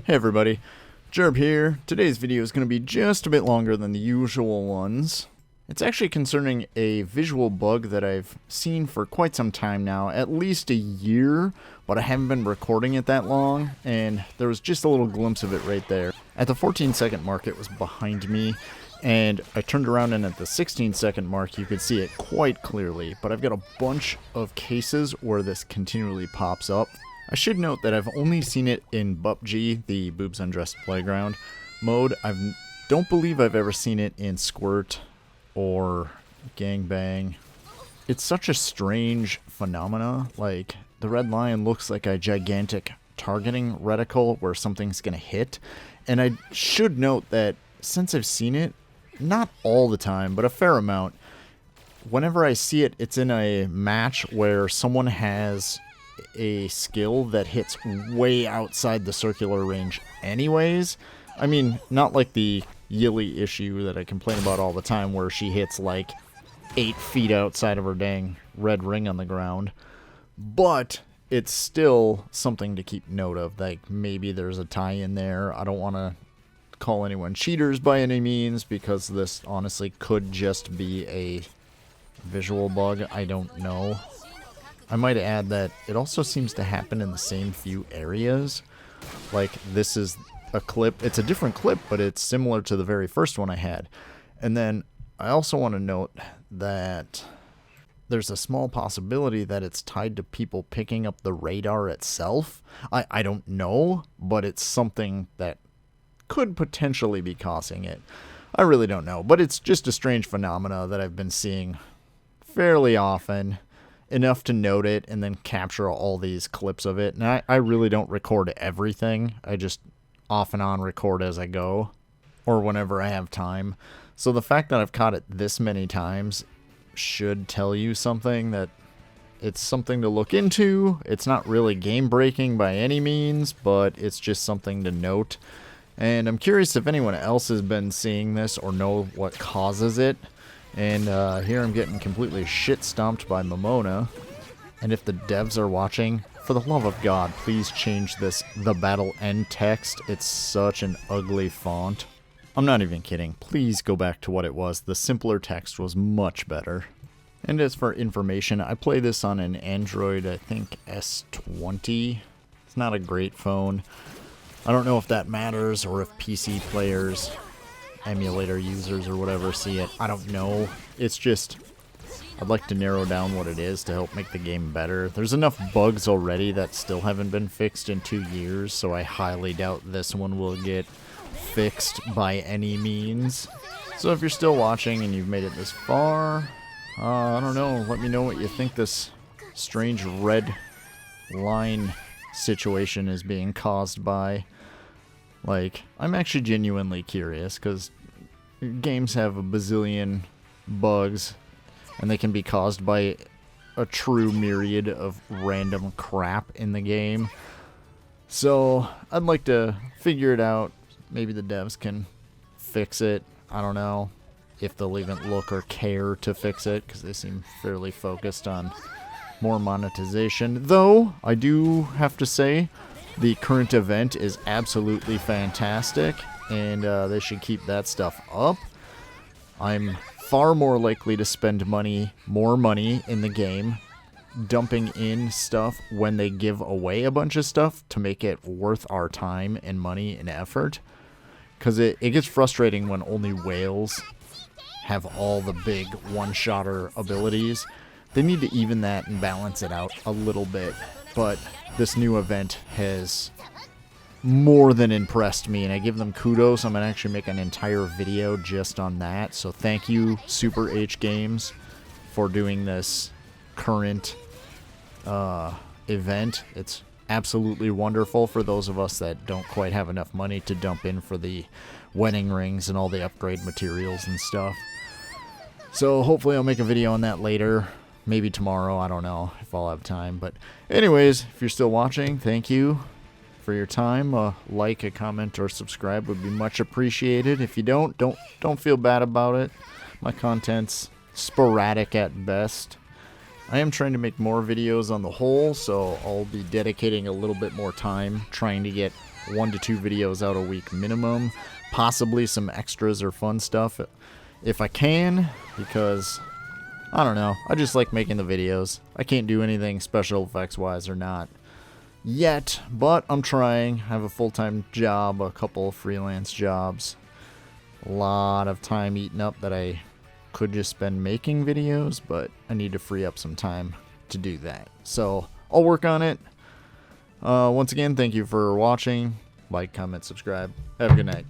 Hey everybody, Jerb here. Today's video is going to be just a bit longer than the usual ones. It's actually concerning a visual bug that I've seen for quite some time now, at least a year, but I haven't been recording it that long, and there was just a little glimpse of it right there. At the 14-second mark, it was behind me, and I turned around, and at the 16-second mark, you could see it quite clearly, but I've got a bunch of cases where this continually pops up. I should note that I've only seen it in BUPG, the Boobs Undressed Playground mode. I don't believe I've ever seen it in Squirt or Gangbang. It's such a strange phenomena. Like, the red line looks like a gigantic targeting reticle where something's going to hit. And I should note that since I've seen it, not all the time, but a fair amount, whenever I see it, it's in a match where someone has a skill that hits way outside the circular range anyways. I mean, not like the Yilly issue that I complain about all the time where she hits like 8 feet outside of her dang red ring on the ground. But it's still something to keep note of. Like, maybe there's a tie-in there. I don't want to call anyone cheaters by any means, because this honestly could just be a visual bug. I don't know. I might add that it also seems to happen in the same few areas. Like, this is a clip. It's a different clip, but it's similar to the very first one I had. And then I also want to note that there's a small possibility that it's tied to people picking up the radar itself. I don't know, but it's something that could potentially be causing it. I really don't know, but it's just a strange phenomena that I've been seeing fairly often. Enough to note it and then capture all these clips of it. And I really don't record everything. I just off and on record as I go, or whenever I have time. So the fact that I've caught it this many times should tell you something, that it's something to look into. It's not really game breaking by any means, but it's just something to note. And I'm curious if anyone else has been seeing this or know what causes it. And here I'm getting completely shit-stomped by Momona. And if the devs are watching, for the love of God, please change this "The Battle End" text. It's such an ugly font. I'm not even kidding. Please go back to what it was. The simpler text was much better. And as for information, I play this on an Android, I think S20. It's not a great phone. I don't know if that matters, or if PC players, emulator users or whatever, see it. I don't know. It's just, I'd like to narrow down what it is to help make the game better. There's enough bugs already that still haven't been fixed in 2 years, so I highly doubt this one will get fixed by any means. So if you're still watching and you've made it this far, I don't know, let me know what you think this strange red line situation is being caused by. Like, I'm actually genuinely curious, because games have a bazillion bugs, and they can be caused by a true myriad of random crap in the game. So, I'd like to figure it out. Maybe the devs can fix it. I don't know if they'll even look or care to fix it, because they seem fairly focused on more monetization. Though, I do have to say, the current event is absolutely fantastic, and they should keep that stuff up. I'm far more likely to spend more money in the game, dumping in stuff when they give away a bunch of stuff to make it worth our time and money and effort. Because it gets frustrating when only whales have all the big one-shotter abilities. They need to even that and balance it out a little bit. But this new event has more than impressed me, and I give them kudos. I'm going to actually make an entire video just on that. So thank you, Super H Games, for doing this current event. It's absolutely wonderful for those of us that don't quite have enough money to dump in for the wedding rings and all the upgrade materials and stuff. So hopefully I'll make a video on that later. Maybe tomorrow, I don't know if I'll have time. But anyways, if you're still watching, thank you for your time. A like, a comment, or subscribe would be much appreciated. If you don't feel bad about it. My content's sporadic at best. I am trying to make more videos on the whole, so I'll be dedicating a little bit more time trying to get 1 to 2 videos out a week minimum, possibly some extras or fun stuff if I can, because I don't know, I just like making the videos. I can't do anything special effects wise or not yet, but I'm trying. I have a full-time job, a couple of freelance jobs, a lot of time eaten up that I could just spend making videos, but I need to free up some time to do that. So I'll work on it. Once again, thank you for watching. Like, comment, subscribe. Have a good night.